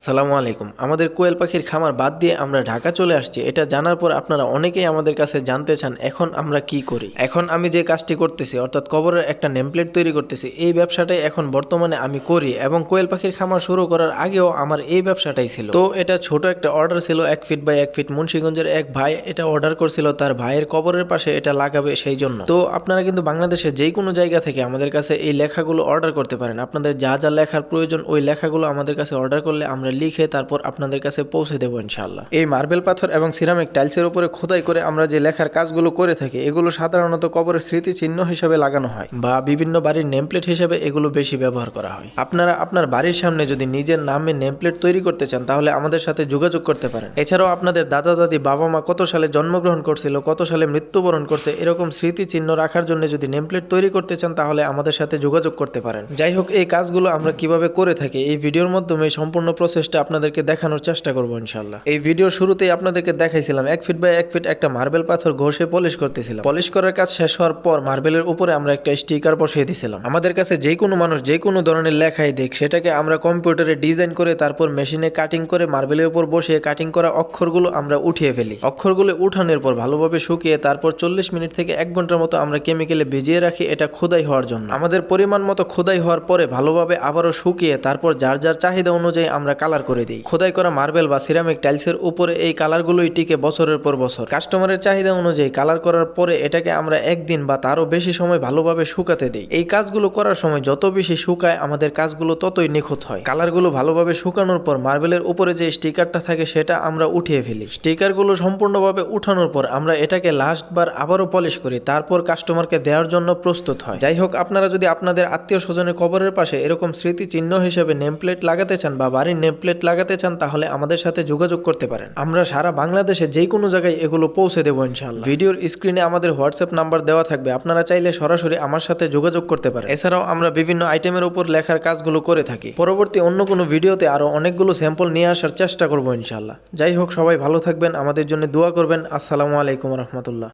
সালামু আলাইকুম। আমাদের কোয়েল পাখির খামার বাদ দিয়ে আমরা ঢাকা চলে আসছি, এটা জানার পর আপনারা অনেকেই আমাদের কাছে জানতে চান এখন আমরা কি করি। এখন আমি যে কাজটি করতেছি অর্থাৎ কবরের একটা নেমপ্লেট তৈরি করতেছি, এই ব্যবসাটাই এখন বর্তমানে আমি করি এবং কোয়েল পাখির খামার শুরু করার আগেও আমার এই ব্যবসাটাই ছিল। তো এটা ছোট একটা অর্ডার ছিল, 1 ফিট বাই 1 ফিট। মুন্সিগঞ্জের এক ভাই এটা অর্ডার করছিল, তার ভাইয়ের কবরের পাশে এটা লাগাবে সেই জন্য। তো আপনারা কিন্তু বাংলাদেশের যে কোনো জায়গা থেকে আমাদের কাছে এই লেখাগুলো অর্ডার করতে পারেন। আপনাদের যা যা লেখার প্রয়োজন ওই লেখাগুলো আমাদের কাছে অর্ডার করলে আমরা লিখে তারপর আপনাদের কাছে পৌঁছে দেবো ইনশাআল্লাহ। এই মার্বেল পাথর এবং সিরামিক টাইলসের উপরে খোদাই করে আমরা যে লেখার কাজগুলো করে থাকি, এগুলো সাধারণত কবরের স্মৃতিচিহ্ন হিসেবে লাগানো হয় বা বিভিন্ন বাড়ির নেমপ্লেট হিসেবে এগুলো বেশি ব্যবহার করা হয়। আপনারা আপনার বাড়ির সামনে যদি নিজের নামে নেমপ্লেট তৈরি করতে চান তাহলে আমাদের সাথে যোগাযোগ করতে পারেন। এছাড়াও আপনাদের দাদা দাদি বাবা মা কত সালে জন্মগ্রহণ করছিল, কত সালে মৃত্যুবরণ করছে, এরকম স্মৃতিচিহ্ন রাখার জন্য যদি নেমপ্লেট তৈরি করতে চান তাহলে আমাদের সাথে যোগাযোগ করতে পারেন। যাই হোক, এই কাজগুলো আমরা কিভাবে করে থাকি এই ভিডিওর মাধ্যমে সম্পূর্ণ প্রসেসটা আপনাদেরকে দেখানোর চেষ্টা করবো ইনশাআল্লাহ। এই ভিডিওর শুরুতেই আপনাদেরকে দেখাইছিলাম 1 ফিট বাই 1 ফিট একটা মার্বেল পাথর ঘষে পলিশ করতেছিলাম। পলিশ করার কাজ শেষ হওয়ার পর মার্বেলের উপরে আমরা একটা স্টিকার বসিয়ে দিয়েছিলাম। আমাদের কাছে যে কোনো মানুষ যে কোনো ধরনের লেখাই দেখ, সেটাকে আমরা কম্পিউটারে ডিজাইন করে তারপর মেশিনে কাটিং করে মার্বেলের উপর বসিয়ে কাটিং করা অক্ষরগুলো আমরা উঠিয়ে ফেলি। অক্ষরগুলো উঠানোর পর ভালোভাবে শুকিয়ে তারপর 40 মিনিট থেকে 1 ঘন্টার মতো আমরা কেমিক্যালে ভিজিয়ে রাখি এটা খোদাই হওয়ার জন্য। আমাদের পরিমাণ মতো খোদাই হওয়ার পরে ভালোভাবে আবারও শুকিয়ে তারপর যার যার চাহিদা অনুযায়ী আমরা কালার করে দিই। খোদাই করা মার্বেল বা সিরামিক টাইলসের উপরে এই কালারগুলোই টিকে বছরের পর বছর। কাস্টমারের চাহিদা অনুযায়ী কালার করার পরে এটাকে আমরা একদিন বা তারও বেশি সময় ভালোভাবে শুকাতে দিই। এই কাজগুলো করার সময় যত বেশি শুকায় আমাদের কাজগুলো ততই নিখুঁত হয়। কালারগুলো ভালোভাবে শুকানোর পর মার্বেলের উপরে যে স্টিকারটা থাকে সেটা আমরা উঠিয়ে ফেলি। স্টিকারগুলো সম্পূর্ণভাবে উঠানোর পর আমরা এটাকে লাস্ট বার আবারও পলিশ করি, তারপর কাস্টমারকে দেওয়ার জন্য প্রস্তুত হয়। যাই হোক, আপনারা যদি আপনাদের আত্মীয় স্বজনের কবরের পাশে এরকম স্মৃতিচিহ্ন হিসেবে নেমপ্লেট লাগাতে চান বা বাড়ির নেমপ্লেট লাগাতে চান তাহলে আমাদের সাথে যোগাযোগ করতে পারেন। আমরা সারা বাংলাদেশে যে কোনো জায়গায় এগুলো পৌঁছে দেবো ইনশাআল্লাহ। ভিডিওর স্ক্রিনে আমাদের হোয়াটসঅ্যাপ নাম্বার দেওয়া থাকবে, আপনারা চাইলে সরাসরি আমার সাথে যোগাযোগ করতে পারেন। এছাড়াও আমরা বিভিন্ন আইটেমের উপর লেখার কাজগুলো করে থাকি। পরবর্তী অন্য কোনো ভিডিওতে আরো অনেকগুলো স্যাম্পল নিয়ে আসার চেষ্টা করবো ইনশাআল্লাহ। যাই হোক, সবাই ভালো থাকবেন, আমাদের জন্য দোয়া করবেন। আসসালামু আলাইকুম রহমতুল্লাহ।